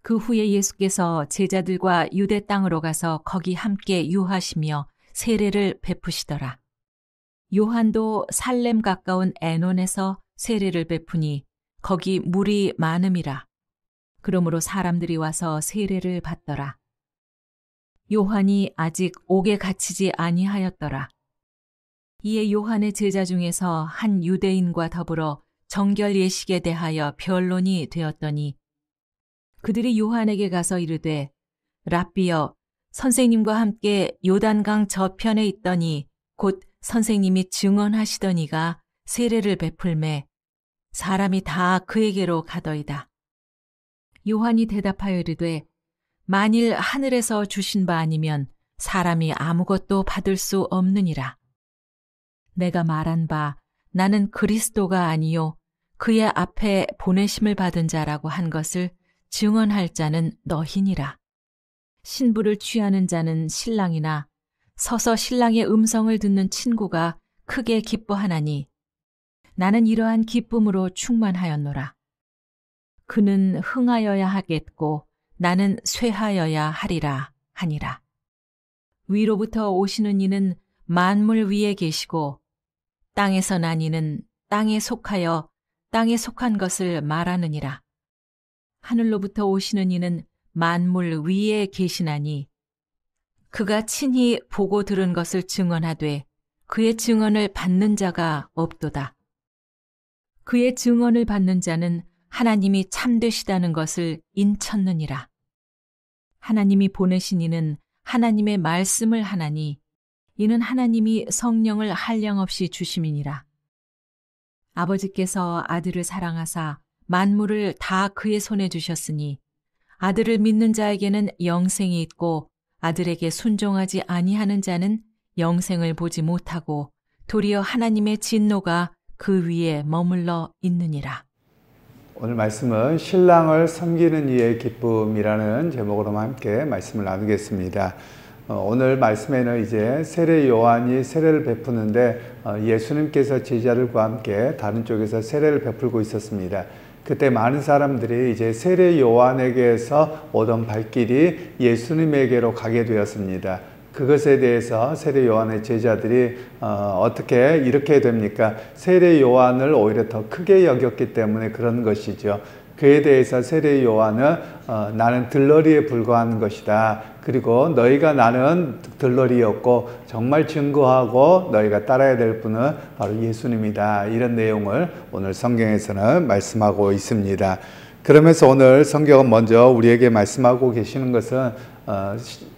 그 후에 예수께서 제자들과 유대 땅으로 가서 거기 함께 유하시며 세례를 베푸시더라. 요한도 살렘 가까운 에논에서 세례를 베푸니 거기 물이 많음이라. 그러므로 사람들이 와서 세례를 받더라. 요한이 아직 옥에 갇히지 아니하였더라. 이에 요한의 제자 중에서 한 유대인과 더불어 정결 예식에 대하여 변론이 되었더니 그들이 요한에게 가서 이르되 랍비여 선생님과 함께 요단강 저편에 있더니 곧 선생님이 증언하시더니가 세례를 베풀매 사람이 다 그에게로 가더이다. 요한이 대답하여 이르되 만일 하늘에서 주신 바 아니면 사람이 아무것도 받을 수 없느니라. 내가 말한 바 나는 그리스도가 아니요 그의 앞에 보내심을 받은 자라고 한 것을 증언할 자는 너희니라. 신부를 취하는 자는 신랑이나 서서 신랑의 음성을 듣는 친구가 크게 기뻐하나니 나는 이러한 기쁨으로 충만하였노라. 그는 흥하여야 하겠고 나는 쇠하여야 하리라 하니라. 위로부터 오시는 이는 만물 위에 계시고 땅에서 난 이는 땅에 속하여 땅에 속한 것을 말하느니라. 하늘로부터 오시는 이는 만물 위에 계시나니 그가 친히 보고 들은 것을 증언하되 그의 증언을 받는 자가 없도다. 그의 증언을 받는 자는 하나님이 참되시다는 것을 인쳤느니라. 하나님이 보내신 이는 하나님의 말씀을 하나니 이는 하나님이 성령을 한량없이 주심이니라. 아버지께서 아들을 사랑하사 만물을 다 그의 손에 주셨으니 아들을 믿는 자에게는 영생이 있고 아들에게 순종하지 아니하는 자는 영생을 보지 못하고 도리어 하나님의 진노가 그 위에 머물러 있느니라. 오늘 말씀은 신랑을 섬기는 이의 기쁨이라는 제목으로 함께 말씀을 나누겠습니다. 오늘 말씀에는 이제 세례 요한이 세례를 베푸는데 예수님께서 제자들과 함께 다른 쪽에서 세례를 베풀고 있었습니다. 그때 많은 사람들이 이제 세례 요한에게서 오던 발길이 예수님에게로 가게 되었습니다. 그것에 대해서 세례 요한의 제자들이 어떻게 이렇게 됩니까? 세례 요한을 오히려 더 크게 여겼기 때문에 그런 것이죠. 그에 대해서 세례 요한은 나는 들러리에 불과한 것이다. 그리고 너희가 나는 들러리였고 정말 증거하고 너희가 따라야 될 분은 바로 예수님이다. 이런 내용을 오늘 성경에서는 말씀하고 있습니다. 그러면서 오늘 성경은 먼저 우리에게 말씀하고 계시는 것은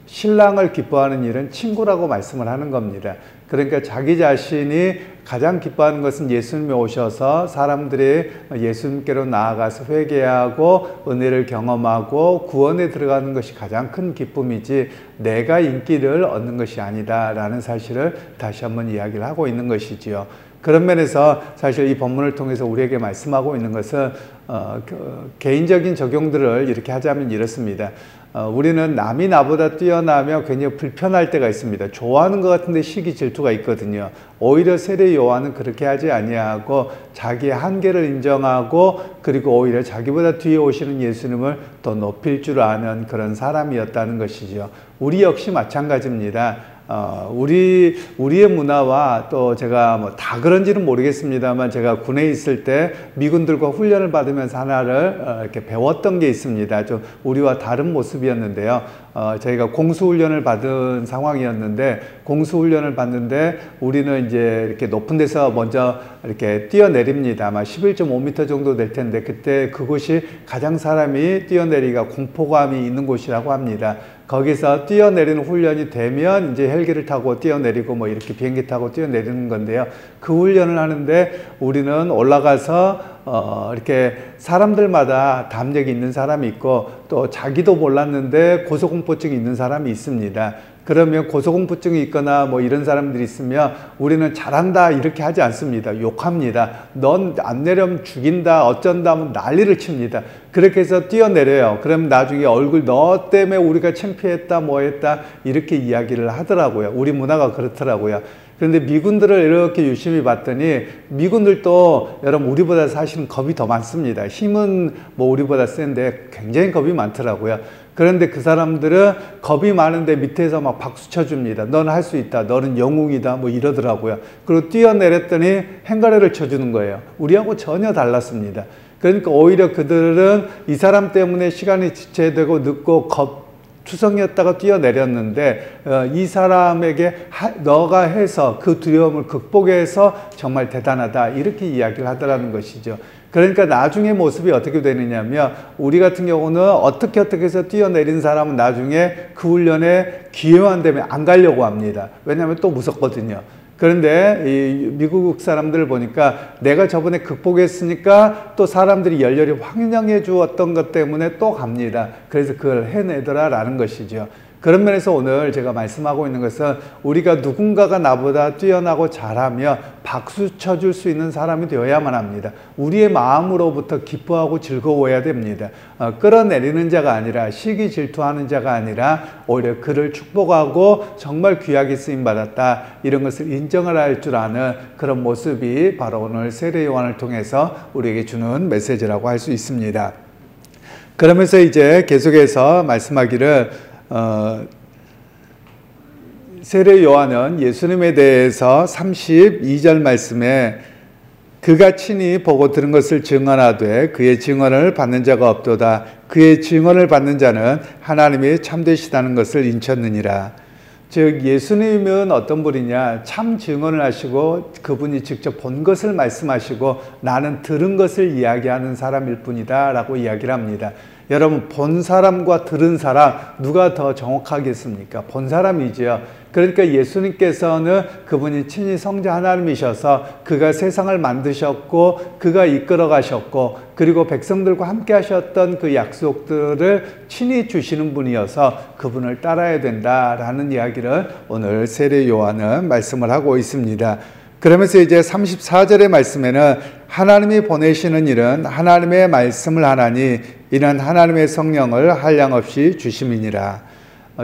신랑을 기뻐하는 일은 친구라고 말씀을 하는 겁니다. 그러니까 자기 자신이 가장 기뻐하는 것은 예수님이 오셔서 사람들이 예수님께로 나아가서 회개하고 은혜를 경험하고 구원에 들어가는 것이 가장 큰 기쁨이지 내가 인기를 얻는 것이 아니다라는 사실을 다시 한번 이야기를 하고 있는 것이지요. 그런 면에서 사실 이 본문을 통해서 우리에게 말씀하고 있는 것은 개인적인 적용들을 이렇게 하자면 이렇습니다. 우리는 남이 나보다 뛰어나며 굉장히 불편할 때가 있습니다. 좋아하는 것 같은데 시기 질투가 있거든요. 오히려 세례 요한은 그렇게 하지 아니하고 자기의 한계를 인정하고 그리고 오히려 자기보다 뒤에 오시는 예수님을 더 높일 줄 아는 그런 사람이었다는 것이죠. 우리 역시 마찬가지입니다. 우리의 문화와 또 제가 뭐 다 그런지는 모르겠습니다만 제가 군에 있을 때 미군들과 훈련을 받으면서 하나를 이렇게 배웠던 게 있습니다. 좀 우리와 다른 모습이었는데요. 저희가 공수훈련을 받은 상황이었는데 공수훈련을 받는데 우리는 이제 이렇게 높은 데서 먼저 이렇게 뛰어내립니다. 아마 11.5m 정도 될 텐데 그때 그곳이 가장 사람이 뛰어내리기가 공포감이 있는 곳이라고 합니다. 거기서 뛰어내리는 훈련이 되면 이제 헬기를 타고 뛰어내리고 뭐 이렇게 비행기 타고 뛰어내리는 건데요. 그 훈련을 하는데 우리는 올라가서 이렇게 사람들마다 담력이 있는 사람이 있고 또 자기도 몰랐는데 고소공포증이 있는 사람이 있습니다. 그러면 고소공포증이 있거나 뭐 이런 사람들이 있으면 우리는 잘한다 이렇게 하지 않습니다. 욕합니다. 넌 안 내려면 죽인다 어쩐다 하면 난리를 칩니다. 그렇게 해서 뛰어내려요. 그럼 나중에 얼굴 너 때문에 우리가 창피했다 뭐 했다 이렇게 이야기를 하더라고요. 우리 문화가 그렇더라고요. 그런데 미군들을 이렇게 유심히 봤더니 미군들도 여러분 우리보다 사실은 겁이 더 많습니다. 힘은 뭐 우리보다 센데 굉장히 겁이 많더라고요. 그런데 그 사람들은 겁이 많은데 밑에서 막 박수 쳐줍니다. 너는 할 수 있다. 너는 영웅이다. 뭐 이러더라고요. 그리고 뛰어내렸더니 행가래를 쳐주는 거예요. 우리하고 전혀 달랐습니다. 그러니까 오히려 그들은 이 사람 때문에 시간이 지체되고 늦고 투성이었다가 뛰어내렸는데 이 사람에게 너가 해서 그 두려움을 극복해서 정말 대단하다 이렇게 이야기를 하더라는 것이죠. 그러니까 나중에 모습이 어떻게 되느냐면 우리 같은 경우는 어떻게 해서 뛰어내린 사람은 나중에 그 훈련에 기회만 되면 안 가려고 합니다. 왜냐하면 또 무섭거든요. 그런데 이 미국 사람들을 보니까 내가 저번에 극복했으니까 또 사람들이 열렬히 환영해 주었던 것 때문에 또 갑니다. 그래서 그걸 해내더라라는 것이죠. 그런 면에서 오늘 제가 말씀하고 있는 것은 우리가 누군가가 나보다 뛰어나고 잘하며 박수 쳐줄 수 있는 사람이 되어야만 합니다. 우리의 마음으로부터 기뻐하고 즐거워야 됩니다. 끌어내리는 자가 아니라 시기 질투하는 자가 아니라 오히려 그를 축복하고 정말 귀하게 쓰임받았다 이런 것을 인정을 할 줄 아는 그런 모습이 바로 오늘 세례 요한을 통해서 우리에게 주는 메시지라고 할 수 있습니다. 그러면서 이제 계속해서 말씀하기를 세례 요한은 예수님에 대해서 32절 말씀에 그가 친히 보고 들은 것을 증언하되 그의 증언을 받는 자가 없도다. 그의 증언을 받는 자는 하나님이 참되시다는 것을 인쳤느니라. 즉 예수님은 어떤 분이냐, 참 증언을 하시고 그분이 직접 본 것을 말씀하시고 나는 들은 것을 이야기하는 사람일 뿐이다 라고 이야기를 합니다. 여러분, 본 사람과 들은 사람 누가 더 정확하겠습니까? 본 사람이지요. 그러니까 예수님께서는 그분이 친히 성자 하나님이셔서 그가 세상을 만드셨고 그가 이끌어 가셨고 그리고 백성들과 함께 하셨던 그 약속들을 친히 주시는 분이어서 그분을 따라야 된다라는 이야기를 오늘 세례 요한은 말씀을 하고 있습니다. 그러면서 이제 34절의 말씀에는 하나님이 보내시는 일은 하나님의 말씀을 하나니 이는 하나님의 성령을 한량없이 주심이니라.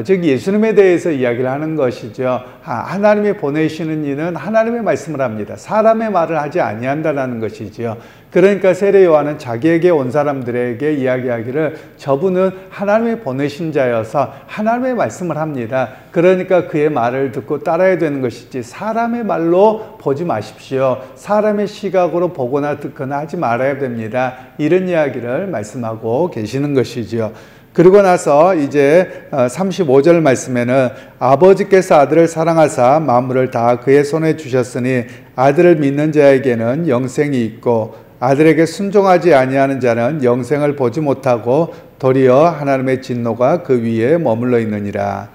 즉 예수님에 대해서 이야기를 하는 것이죠. 하나님이 보내시는 이는 하나님의 말씀을 합니다. 사람의 말을 하지 아니한다는 것이죠. 그러니까 세례 요한은 자기에게 온 사람들에게 이야기하기를 저분은 하나님이 보내신 자여서 하나님의 말씀을 합니다. 그러니까 그의 말을 듣고 따라야 되는 것이지 사람의 말로 보지 마십시오. 사람의 시각으로 보거나 듣거나 하지 말아야 됩니다. 이런 이야기를 말씀하고 계시는 것이죠. 그리고 나서 이제 35절 말씀에는 아버지께서 아들을 사랑하사 만물을 다 그의 손에 주셨으니 아들을 믿는 자에게는 영생이 있고 아들에게 순종하지 아니하는 자는 영생을 보지 못하고 도리어 하나님의 진노가 그 위에 머물러 있느니라.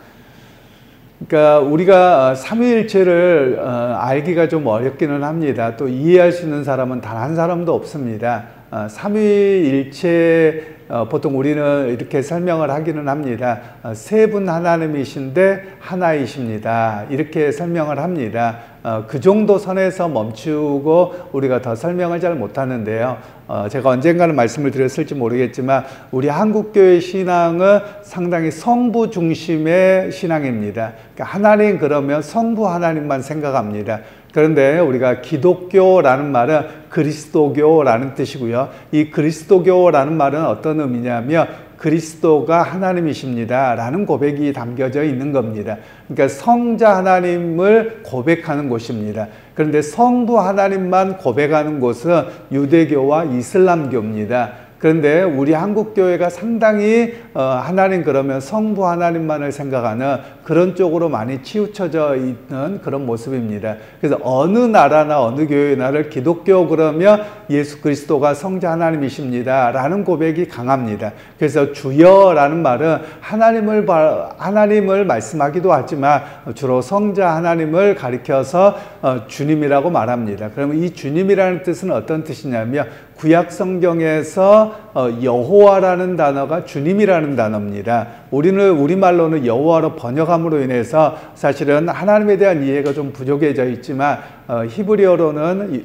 그러니까 우리가 삼위일체를 알기가 좀 어렵기는 합니다. 또 이해할 수 있는 사람은 단 한 사람도 없습니다. 삼위일체 보통 우리는 이렇게 설명을 하기는 합니다. 세 분 하나님이신데 하나이십니다. 이렇게 설명을 합니다. 그 정도 선에서 멈추고 우리가 더 설명을 잘 못하는데요. 제가 언젠가는 말씀을 드렸을지 모르겠지만 우리 한국교회 신앙은 상당히 성부 중심의 신앙입니다. 그러니까 하나님 그러면 성부 하나님만 생각합니다. 그런데 우리가 기독교라는 말은 그리스도교라는 뜻이고요. 이 그리스도교라는 말은 어떤 의미냐면 그리스도가 하나님이십니다 라는 고백이 담겨져 있는 겁니다. 그러니까 성자 하나님을 고백하는 곳입니다. 그런데 성부 하나님만 고백하는 곳은 유대교와 이슬람교입니다. 그런데 우리 한국교회가 상당히 하나님 그러면 성부 하나님만을 생각하는 그런 쪽으로 많이 치우쳐져 있는 그런 모습입니다. 그래서 어느 나라나 어느 교회나를 기독교 그러면 예수 그리스도가 성자 하나님이십니다 라는 고백이 강합니다. 그래서 주여라는 말은 하나님을 말씀하기도 하지만 주로 성자 하나님을 가리켜서 주님이라고 말합니다. 그러면 이 주님이라는 뜻은 어떤 뜻이냐면 구약 성경에서 여호와라는 단어가 주님이라는 단어입니다. 우리는 우리말로는 여호와로 번역함으로 인해서 사실은 하나님에 대한 이해가 좀 부족해져 있지만 히브리어로는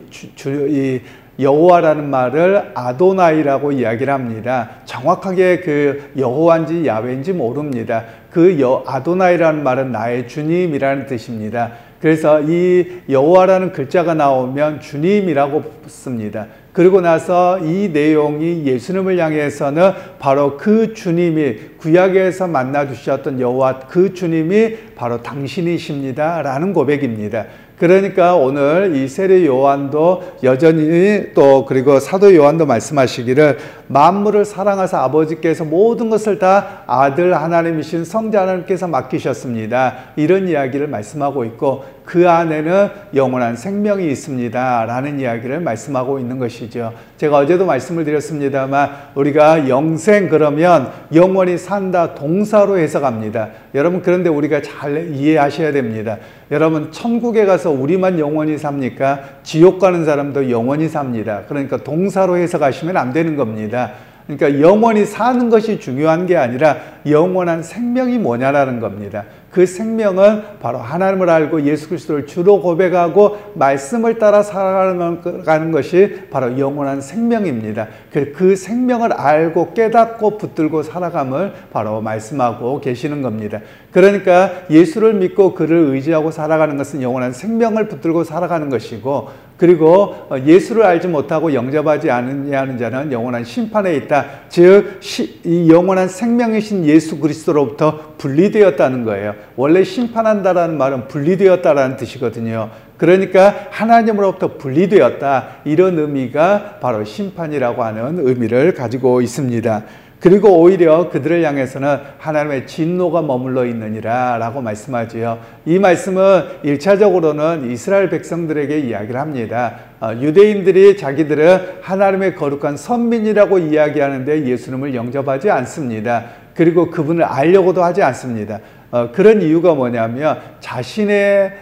이 여호와라는 말을 아도나이라고 이야기를 합니다. 정확하게 그 여호와인지 야훼인지 모릅니다. 그 아도나이라는 말은 나의 주님이라는 뜻입니다. 그래서 이 여호와라는 글자가 나오면 주님이라고 씁니다. 그리고 나서 이 내용이 예수님을 향해서는 바로 그 주님이 구약에서 만나 주셨던 여호와 그 주님이 바로 당신이십니다 라는 고백입니다. 그러니까 오늘 이 세례 요한도 여전히 또 그리고 사도 요한도 말씀하시기를 만물을 사랑하사 아버지께서 모든 것을 다 아들 하나님이신 성자 하나님께서 맡기셨습니다. 이런 이야기를 말씀하고 있고 그 안에는 영원한 생명이 있습니다 라는 이야기를 말씀하고 있는 것이죠. 제가 어제도 말씀을 드렸습니다만 우리가 영생 그러면 영원히 산다 동사로 해석합니다. 여러분 그런데 우리가 잘 이해하셔야 됩니다. 여러분 천국에 가서 우리만 영원히 삽니까? 지옥 가는 사람도 영원히 삽니다. 그러니까 동사로 해석하시면 안 되는 겁니다. 그러니까 영원히 사는 것이 중요한 게 아니라 영원한 생명이 뭐냐라는 겁니다. 그 생명은 바로 하나님을 알고 예수 그리스도를 주로 고백하고 말씀을 따라 살아가는 것이 바로 영원한 생명입니다. 그 생명을 알고 깨닫고 붙들고 살아감을 바로 말씀하고 계시는 겁니다. 그러니까 예수를 믿고 그를 의지하고 살아가는 것은 영원한 생명을 붙들고 살아가는 것이고, 그리고 예수를 알지 못하고 영접하지 않느냐는 자는 영원한 심판에 있다. 즉 이 영원한 생명이신 예수 그리스도로부터 분리되었다는 거예요. 원래 심판한다라는 말은 분리되었다라는 뜻이거든요. 그러니까 하나님으로부터 분리되었다, 이런 의미가 바로 심판이라고 하는 의미를 가지고 있습니다. 그리고 오히려 그들을 향해서는 하나님의 진노가 머물러 있느니라 라고 말씀하지요. 이 말씀은 1차적으로는 이스라엘 백성들에게 이야기를 합니다. 유대인들이 자기들은 하나님의 거룩한 선민이라고 이야기하는데 예수님을 영접하지 않습니다. 그리고 그분을 알려고도 하지 않습니다. 그런 이유가 뭐냐면 자신의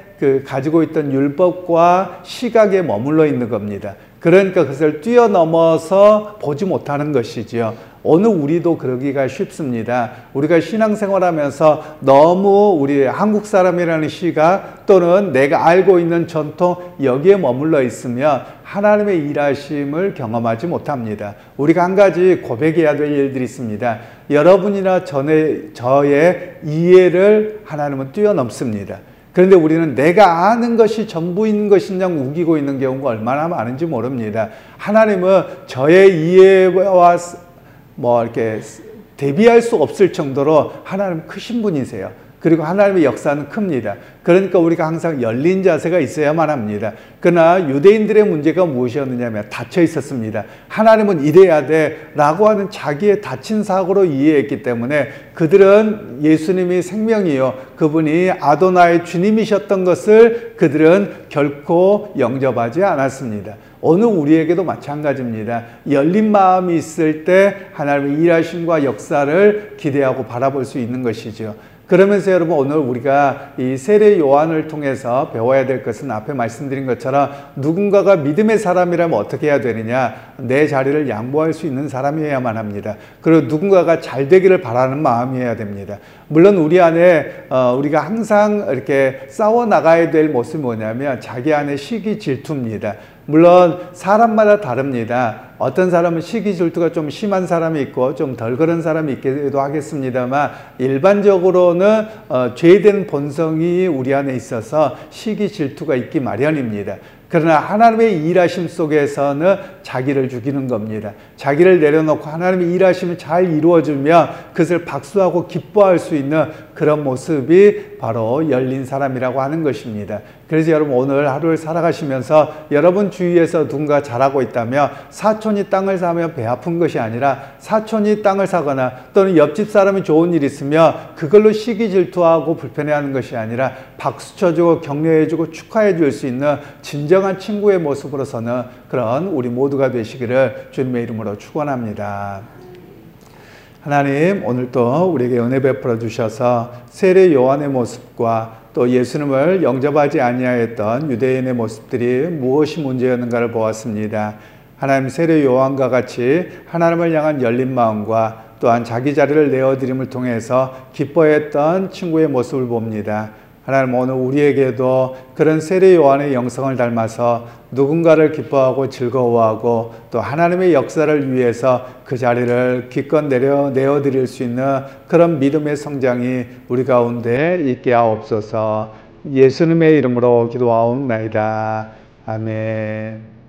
가지고 있던 율법과 시각에 머물러 있는 겁니다. 그러니까 그것을 뛰어넘어서 보지 못하는 것이지요. 오늘 우리도 그러기가 쉽습니다. 우리가 신앙생활하면서 너무 우리 한국 사람이라는 시각 또는 내가 알고 있는 전통 여기에 머물러 있으면 하나님의 일하심을 경험하지 못합니다. 우리가 한 가지 고백해야 될 일들이 있습니다. 여러분이나 저의 이해를 하나님은 뛰어넘습니다. 그런데 우리는 내가 아는 것이 전부인 것이냐 우기고 있는 경우가 얼마나 많은지 모릅니다. 하나님은 저의 이해와 이렇게 대비할 수 없을 정도로 하나님 크신 분이세요. 그리고 하나님의 역사는 큽니다. 그러니까 우리가 항상 열린 자세가 있어야만 합니다. 그러나 유대인들의 문제가 무엇이었느냐면 닫혀 있었습니다. 하나님은 이래야 돼 라고 하는 자기의 닫힌 사고로 이해했기 때문에 그들은 예수님이 생명이요 그분이 아도나의 주님이셨던 것을 그들은 결코 영접하지 않았습니다. 오늘 우리에게도 마찬가지입니다. 열린 마음이 있을 때 하나님의 일하심과 역사를 기대하고 바라볼 수 있는 것이죠. 그러면서 여러분 오늘 우리가 이 세례 요한을 통해서 배워야 될 것은 앞에 말씀드린 것처럼 누군가가 믿음의 사람이라면 어떻게 해야 되느냐, 내 자리를 양보할 수 있는 사람이어야만 합니다. 그리고 누군가가 잘 되기를 바라는 마음이어야 됩니다. 물론 우리 안에 우리가 항상 이렇게 싸워 나가야 될 모습이 뭐냐면 자기 안에 시기 질투입니다. 물론 사람마다 다릅니다. 어떤 사람은 시기 질투가 좀 심한 사람이 있고 좀 덜 그런 사람이 있기도 하겠습니다만 일반적으로는 죄된 본성이 우리 안에 있어서 시기 질투가 있기 마련입니다. 그러나 하나님의 일하심 속에서는 자기를 죽이는 겁니다. 자기를 내려놓고 하나님의 일하심을 잘 이루어주면 그것을 박수하고 기뻐할 수 있는 그런 모습이 바로 열린 사람이라고 하는 것입니다. 그래서 여러분 오늘 하루를 살아가시면서 여러분 주위에서 누군가 잘하고 있다면 사촌이 땅을 사면 배 아픈 것이 아니라 사촌이 땅을 사거나 또는 옆집 사람이 좋은 일 있으면 그걸로 시기 질투하고 불편해하는 것이 아니라 박수 쳐주고 격려해주고 축하해 줄 수 있는 진정한 친구의 모습으로서는 그런 우리 모두가 되시기를 주님의 이름으로 축원합니다. 하나님 오늘도 우리에게 은혜 베풀어 주셔서 세례 요한의 모습과 또 예수님을 영접하지 아니하였던 유대인의 모습들이 무엇이 문제였는가를 보았습니다. 하나님 세례 요한과 같이 하나님을 향한 열린 마음과 또한 자기 자리를 내어드림을 통해서 기뻐했던 친구의 모습을 봅니다. 하나님 오늘 우리에게도 그런 세례 요한의 영성을 닮아서 누군가를 기뻐하고 즐거워하고 또 하나님의 역사를 위해서 그 자리를 기껏 내어드릴 수 있는 그런 믿음의 성장이 우리 가운데 있게 하옵소서. 예수님의 이름으로 기도하옵나이다. 아멘.